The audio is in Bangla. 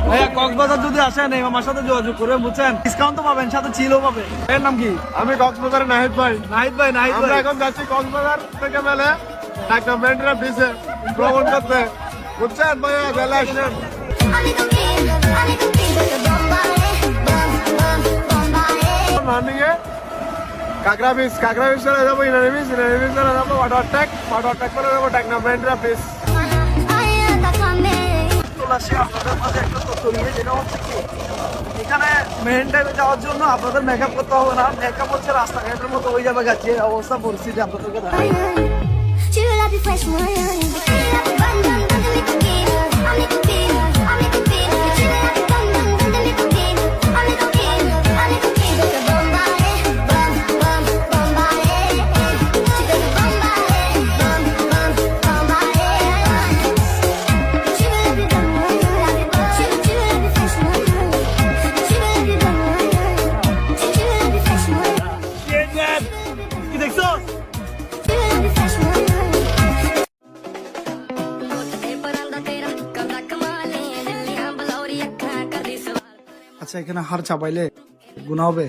ভাইয়া কক্সবাজার যদি আসেন এই মামার সাথে যোগাযোগ করে বুঝছেন, ডিসকাউন্ট তো পাবেন, সাথে চিলও পাবে। এর নাম কি? আমি কক্সবাজারে নাহিদ ভাই। নাহিদ ভাই, নাহিদ আমরা ভাই। এখন যাচ্ছি কক্সবাজার থেকে মেলে একটা মেন্ট্রা বিচে ভ্রমণ করতে, বুঝছেন ভাইয়া? জেলে আসেন। মর্নিংয়ে কাকরা বিচ চলে যাবো, ইনানি বিচ চলে যাবো, ওয়াটার ট্যাক করে যাবো টেকনা মেন্ট্রা বিচ। চলে আসি আপনাদের মাঝে একটা তথ্য নিয়ে, যেটা হচ্ছে কি এখানে মেন টাইমে যাওয়ার জন্য আপনাদের মেকআপ করতে হবে না। মেকআপ হচ্ছে রাস্তাঘাটের মতো ওই জায়গায় যাচ্ছে অবস্থা পরিস্থিতি আপনাদেরকে দেখাই। কি দেখছো? আচ্ছা, এখানে হার চাপাইলে গুণা হবে?